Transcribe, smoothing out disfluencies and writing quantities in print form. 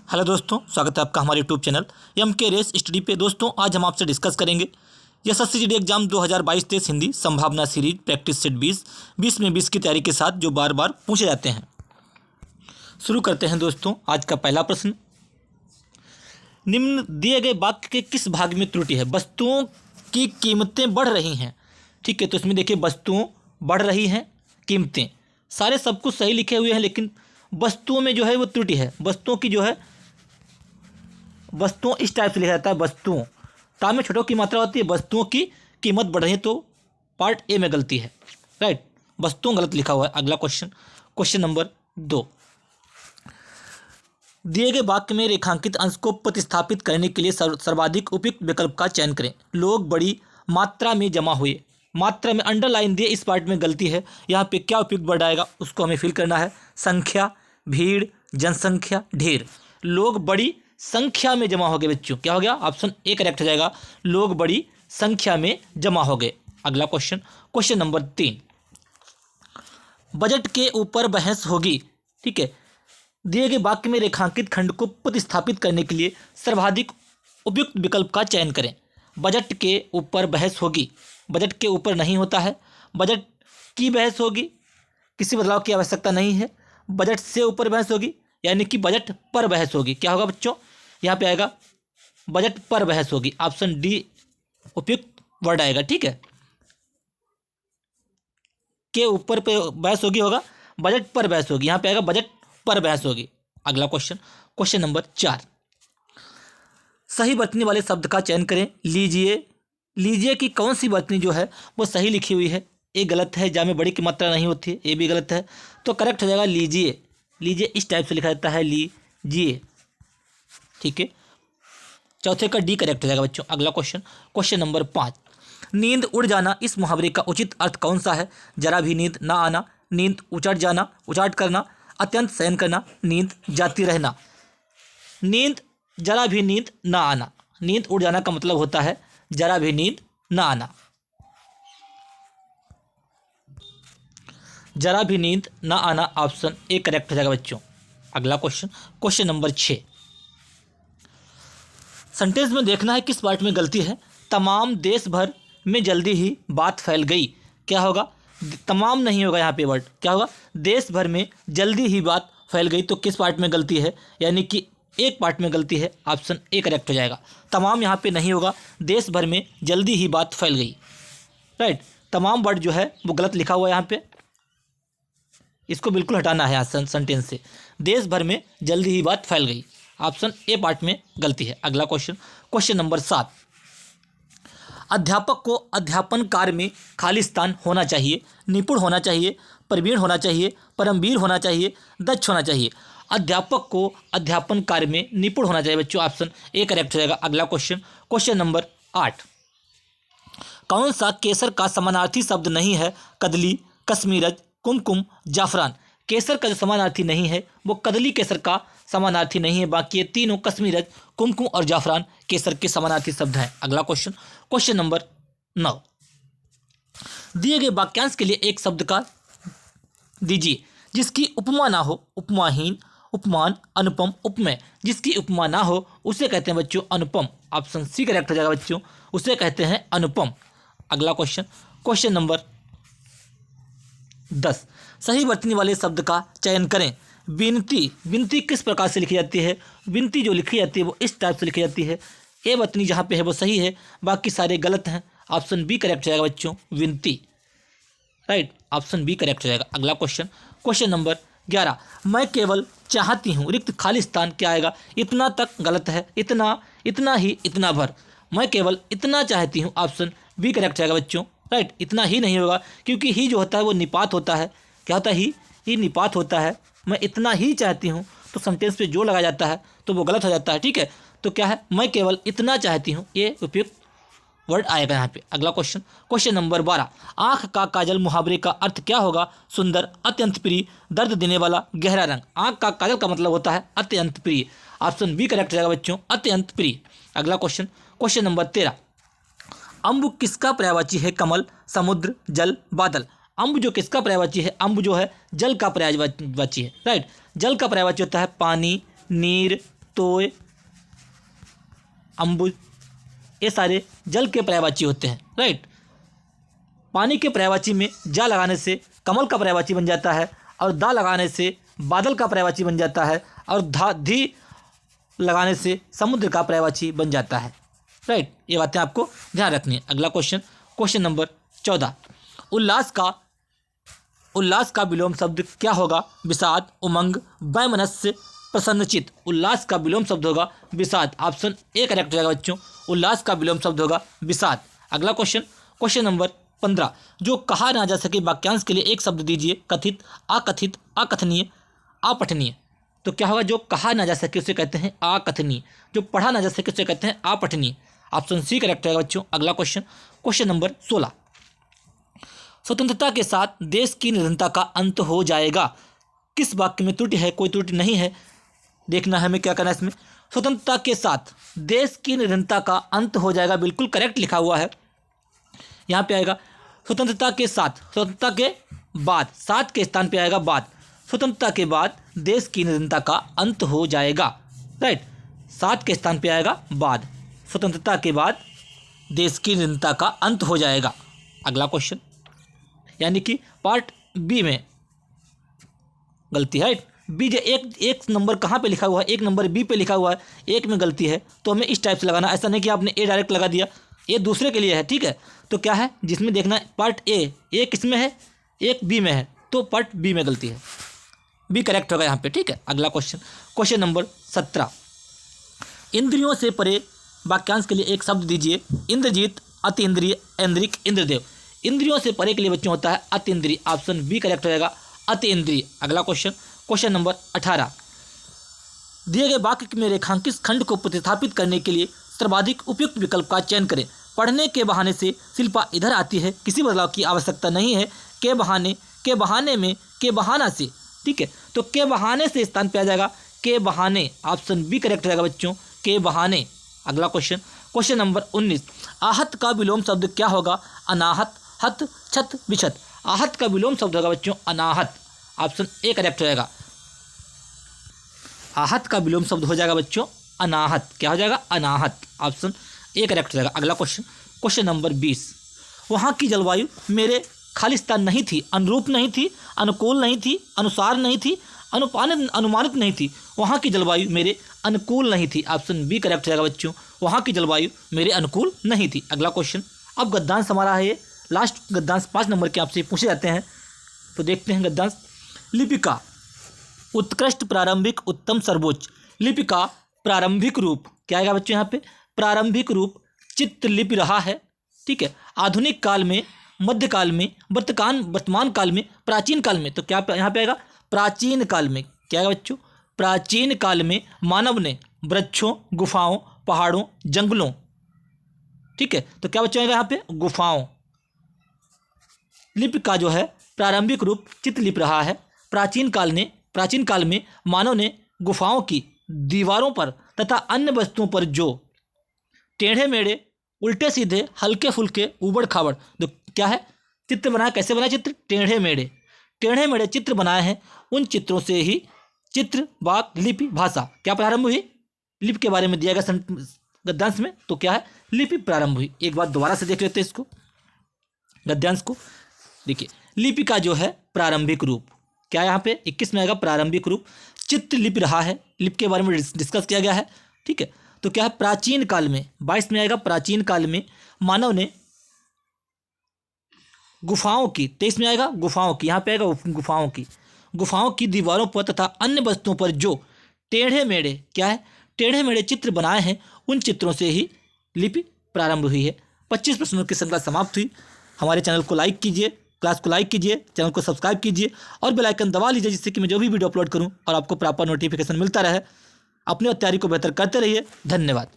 Hello दोस्तों, स्वागत है आपका हमारे यूट्यूब चैनल एम के रेस स्टडी पे। दोस्तों आज हम आपसे डिस्कस करेंगे एसएससी जीडी एग्जाम 2022-23 हिंदी संभावना सीरीज प्रैक्टिस सेट 20 में 20 की तैयारी के साथ जो बार बार पूछे जाते हैं। शुरू करते हैं दोस्तों। आज का पहला प्रश्न, निम्न दिए गए वाक्य के किस भाग में त्रुटि है? वस्तुओं की कीमतें बढ़ रही हैं। ठीक है, तो इसमें देखिए वस्तुओं बढ़ रही हैं, कीमतें, सारे सब कुछ सही लिखे हुए हैं, लेकिन वस्तुओं में जो है वो त्रुटि है। वस्तुओं की जो है, वस्तुओं इस टाइप से लिखा जाता है, वस्तुओं ता में छोटों की मात्रा होती है, वस्तुओं की कीमत बढ़ रही है, तो पार्ट ए में गलती है। राइट, वस्तुओं गलत लिखा हुआ है। अगला क्वेश्चन, क्वेश्चन नंबर 2, दिए गए वाक्य में रेखांकित अंश को प्रतिस्थापित करने के लिए सर्वाधिक उपयुक्त विकल्प का चयन करें। लोग बड़ी मात्रा में जमा हुए, मात्रा में अंडरलाइन दिए, इस पार्ट में गलती है। यहाँ पे क्या उपयुक्त वर्ड आएगा उसको हमें फिल करना है। संख्या, भीड़, जनसंख्या, ढेर। लोग बड़ी संख्या में जमा हो गए बच्चों, क्या हो गया? ऑप्शन ए करेक्ट हो जाएगा, लोग बड़ी संख्या में जमा हो गए। अगला क्वेश्चन, क्वेश्चन नंबर 3, बजट के ऊपर बहस होगी। ठीक है, दिए गए वाक्य में रेखांकित खंड को प्रतिस्थापित करने के लिए सर्वाधिक उपयुक्त विकल्प का चयन करें। बजट के ऊपर बहस होगी, बजट के ऊपर नहीं होता है, बजट की बहस होगी, किसी बदलाव की आवश्यकता नहीं है। बजट से ऊपर बहस होगी, यानी कि बजट पर बहस होगी। क्या होगा बच्चों? यहाँ पे आएगा बजट पर बहस होगी। ऑप्शन डी उपयुक्त वर्ड आएगा। ठीक है, के ऊपर पे बहस होगी होगा, बजट पर बहस होगी, यहाँ पे आएगा बजट पर बहस होगी। अगला क्वेश्चन, क्वेश्चन नंबर 4, सही वर्तनी वाले शब्द का चयन करें। लीजिए, लीजिए की कौन सी वर्तनी जो है वो सही लिखी हुई है? ए गलत है, जा में बड़ी की मात्रा नहीं होती है, ए भी गलत है, तो करेक्ट हो जाएगा लीजिए। लीजिए इस टाइप से लिखा जाता है, लीजिए। ठीक है, चौथे का डी करेक्ट हो जाएगा बच्चों। अगला क्वेश्चन, क्वेश्चन नंबर 5, नींद उड़ जाना, इस मुहावरे का उचित अर्थ कौन सा है? जरा भी नींद ना आना, नींद उचट जाना, उचाट करना, अत्यंत शयन करना, नींद जाती रहना। नींद, जरा भी नींद ना आना, नींद उड़ जाना का मतलब होता है जरा भी नींद ना आना, जरा भी नींद ना आना। ऑप्शन ए करेक्ट हो जाएगा बच्चों। अगला क्वेश्चन, क्वेश्चन नंबर 6, सेंटेंस में देखना है किस पार्ट में गलती है। तमाम देश भर में जल्दी ही बात फैल गई, क्या होगा? तमाम नहीं होगा यहाँ पे वर्ड, क्या होगा? देश भर में जल्दी ही बात फैल गई, तो किस पार्ट में गलती है? यानी कि एक पार्ट में गलती है। ऑप्शन ए करेक्ट हो जाएगा। तमाम यहाँ पे नहीं होगा, देश भर में जल्दी ही बात फैल गई। राइट, तमाम वर्ड जो है वो गलत लिखा हुआ है यहाँ पे, इसको बिल्कुल हटाना है यहाँ सेंटेंस से। देश भर में जल्दी ही बात फैल गई, ऑप्शन ए पार्ट में गलती है। अगला क्वेश्चन, क्वेश्चन नंबर 7, अध्यापक को अध्यापन कार्य में खालिस्तान होना चाहिए, निपुण होना चाहिए, प्रवीण होना चाहिए, परमवीर होना चाहिए, दक्ष होना चाहिए। अध्यापक को अध्यापन कार्य में निपुण होना चाहिए बच्चों, ऑप्शन ए करेक्ट हो जाएगा। अगला क्वेश्चन, क्वेश्चन नंबर 8, कौन सा केसर का समानार्थी शब्द नहीं है? कदली, कश्मीरज, कुमकुम, जाफरान। केसर का जो समानार्थी नहीं है वो कदली केसर का समानार्थी नहीं है, बाकी ये तीनों कश्मीरज, कुमकुम और जाफरान केसर के समानार्थी शब्द हैं। अगला क्वेश्चन, क्वेश्चन नंबर 9, दिए गए वाक्यांश के लिए एक शब्द का दीजिए जिसकी उपमा ना हो। उपमाहीन, उपमान, अनुपम, उपमेय। जिसकी उपमा ना हो उसे कहते हैं बच्चों अनुपम। ऑप्शन सी करेक्ट हो जाएगा बच्चों, उसे कहते हैं अनुपम। अगला क्वेश्चन, क्वेश्चन नंबर 10, सही वर्तनी वाले शब्द का चयन करें। विनती, विनती किस प्रकार से लिखी जाती है? विनती जो लिखी जाती है वो इस टाइप से लिखी जाती है। ए वर्तनी जहाँ पे है वो सही है, बाकी सारे गलत हैं। ऑप्शन बी करेक्ट हो जाएगा बच्चों, विनती। राइट, ऑप्शन बी करेक्ट हो जाएगा। अगला क्वेश्चन, क्वेश्चन नंबर 11, मैं केवल चाहती हूँ, रिक्त खालिस्तान क्या आएगा? इतना तक गलत है, इतना, इतना ही, इतना भर। मैं केवल इतना चाहती हूँ, ऑप्शन बी करेक्ट हो जाएगा बच्चों। राइट, इतना ही नहीं होगा, क्योंकि ही जो होता है वो निपात होता है। क्या होता है? ही निपात होता है। मैं इतना ही चाहती हूँ, तो सेंटेंस पे जो लगा जाता है तो वो गलत हो जाता है। ठीक है, तो क्या है? मैं केवल इतना चाहती हूँ, ये उपयुक्त वर्ड आएगा यहाँ पे। अगला क्वेश्चन, क्वेश्चन नंबर 12, आँख का काजल मुहावरे का अर्थ क्या होगा? सुंदर, अत्यंत प्रिय, दर्द देने वाला, गहरा रंग। आँख का काजल का मतलब होता है अत्यंत प्रिय। ऑप्शन बी करेक्ट हो जाएगा बच्चों, अत्यंत प्रिय। अगला क्वेश्चन, क्वेश्चन नंबर 13, अम्ब किसका पर्यायवाची है? कमल, समुद्र, जल, बादल। अम्ब जो किसका पर्यायवाची है? अम्ब जो है जल का पर्यायवाची है। राइट, जल का पर्यायवाची होता है पानी, नीर, तोय, अम्बुज, ये सारे जल के पर्यायवाची होते हैं, राइट। पानी के पर्यायवाची में जा लगाने से कमल का पर्यायवाची बन जाता है, और दा लगाने से बादल का पर्यायवाची बन जाता है, और धी लगाने से समुद्र का पर्यायवाची बन जाता है, राइट। ये बातें आपको ध्यान रखनी है। अगला क्वेश्चन, क्वेश्चन नंबर 14। उल्लास का विलोम शब्द क्या होगा? विषाद, उमंग, वैमनस्य, प्रसन्नचित। उल्लास का विलोम शब्द होगा विषाद। ऑप्शन ए करेक्ट हो जाएगा बच्चों। उल्लास का विलोम शब्द होगा विषाद। अगला क्वेश्चन, क्वेश्चन नंबर 15। जो कहा ना जा सके वाक्यांश के लिए एक शब्द दीजिए। कथित, अकथित, अकथनीय, अपठनीय। तो क्या होगा? जो कहा ना जा सके उसे कहते हैं अकथनीय, जो पढ़ा ना जा सके उसे कहते हैं अपठनीय। ऑप्शन सी करेक्ट रहेगा बच्चों। अगला क्वेश्चन, क्वेश्चन नंबर 16। स्वतंत्रता के साथ देश की निरंतरता का अंत हो जाएगा। किस वाक्य में त्रुटि है? कोई त्रुटि नहीं है, देखना है हमें क्या करना है इसमें। स्वतंत्रता के साथ देश की निरंतरता का अंत हो जाएगा, बिल्कुल करेक्ट लिखा हुआ है। यहाँ पे आएगा स्वतंत्रता के साथ, स्वतंत्रता के बाद, साथ के स्थान पे आएगा बाद। स्वतंत्रता के बाद देश की निरंतरता का अंत हो जाएगा, राइट। साथ के स्थान पे आएगा बाद। स्वतंत्रता के बाद देश की निरंतरता का अंत हो जाएगा। अगला क्वेश्चन, यानी कि पार्ट बी में गलती है, बी जो एक नंबर कहाँ पे लिखा हुआ है? एक नंबर बी पे लिखा हुआ है, एक में गलती है, तो हमें इस टाइप से लगाना। ऐसा नहीं कि आपने ए डायरेक्ट लगा दिया, ये दूसरे के लिए है, ठीक है। तो क्या है जिसमें देखना है पार्ट ए किस में है? एक बी में है, तो पार्ट बी में गलती है, बी करेक्ट होगा यहाँ पे, ठीक है। अगला क्वेश्चन, क्वेश्चन नंबर 17। इंद्रियों से परे वाक्यांश के लिए एक शब्द दीजिए। इंद्रजीत, अतीन्द्रिय, ऐन्द्रिक, इंद्रदेव। इंद्रियों से परे के लिए बच्चों होता है अतीन्द्रिय। ऑप्शन बी करेक्ट हो जाएगा, अतीन्द्रिय। अगला क्वेश्चन, क्वेश्चन नंबर 18। दिए गए वाक्य में रेखांकित खंड को प्रतिस्थापित करने के लिए सर्वाधिक उपयुक्त विकल्प का चयन करें। पढ़ने के बहाने से शिल्पा इधर आती है, किसी बदलाव की आवश्यकता नहीं है। के बहाने में के बहाना से, ठीक है। तो के बहाने से स्थान पे आ जाएगा के बहाने। ऑप्शन बी करेक्ट रहेगा बच्चों, के बहाने। अगला क्वेश्चन, क्वेश्चन नंबर 19। आहत का विलोम शब्द क्या होगा? अनाहत, हत, छत, विछत। आहत का विलोम शब्द होगा बच्चों अनाहत। ऑप्शन ए करेक्ट रहेगा। आहत का विलोम शब्द हो जाएगा बच्चों अनाहत। क्या हो जाएगा? अनाहत। ऑप्शन ए करेक्ट हो जाएगा। अगला क्वेश्चन, क्वेश्चन नंबर 20। वहाँ की जलवायु मेरे खालिस्तान नहीं थी, अनुरूप नहीं थी, अनुकूल नहीं थी, अनुसार नहीं थी, अनुमानित नहीं थी। वहाँ की जलवायु मेरे अनुकूल नहीं थी। ऑप्शन बी करेक्ट हो जाएगा बच्चों, वहाँ की जलवायु मेरे अनुकूल नहीं थी। अगला क्वेश्चन, अब गद्यांश हमारा है ये लास्ट गद्यांश, 5 नंबर के आपसे पूछे जाते हैं, तो देखते हैं गद्यांश। लिपिका, उत्कृष्ट, प्रारंभिक, उत्तम, सर्वोच्च। लिपिका प्रारंभिक रूप क्या आएगा बच्चों? यहाँ पे प्रारंभिक रूप चित्रलिपि रहा है, ठीक है। आधुनिक काल में, मध्यकाल में, वर्तमान काल में, प्राचीन काल में। तो क्या यहाँ पे आएगा? प्राचीन काल में। क्या आएगा बच्चों? प्राचीन काल में मानव ने वृक्षों, गुफाओं, पहाड़ों, जंगलों, ठीक है। तो क्या बच्चों आएगा यहाँ पे? गुफाओं। लिपि का जो है प्रारंभिक रूप चित्रलिपि रहा है। प्राचीन काल में मानव ने गुफाओं की दीवारों पर तथा अन्य वस्तुओं पर जो टेढ़े मेढ़े, उल्टे सीधे, हल्के फुल्के, उबड़ खाबड़ तो क्या है चित्र बनाया। कैसे बनाया चित्र? टेढ़े मेढ़े चित्र बनाए हैं। उन चित्रों से ही चित्र, वाक्य, लिपि, भाषा क्या प्रारंभ हुई? लिपि के बारे में दिया गया गद्यांश में, तो क्या है? लिपि प्रारंभ हुई। एक बार दोबारा से देख लेते हैं इसको, गद्यांश को। देखिए, लिपि का जो है प्रारंभिक रूप क्या है यहाँ पे? 21 में आएगा प्रारंभिक रूप चित्रलिपि रहा है। लिपि के बारे में डिस्कस किया गया है, ठीक है। तो क्या है? प्राचीन काल में। 22 में आएगा प्राचीन काल में मानव ने गुफाओं की। 23 में आएगा गुफाओं की, यहाँ पे आएगा गुफाओं की दीवारों पर तथा अन्य वस्तुओं पर जो टेढ़े मेढ़े क्या है? टेढ़े मेढ़े चित्र बनाए हैं, उन चित्रों से ही लिपि प्रारंभ हुई है। 25 प्रश्नों की श्रृंखला समाप्त हुई। हमारे चैनल को लाइक कीजिए, क्लास को लाइक कीजिए, चैनल को सब्सक्राइब कीजिए और बेल आइकन दबा लीजिए, जिससे कि मैं जो भी वीडियो अपलोड करूं और आपको प्रॉपर नोटिफिकेशन मिलता रहे। अपनी तैयारी को बेहतर करते रहिए। धन्यवाद।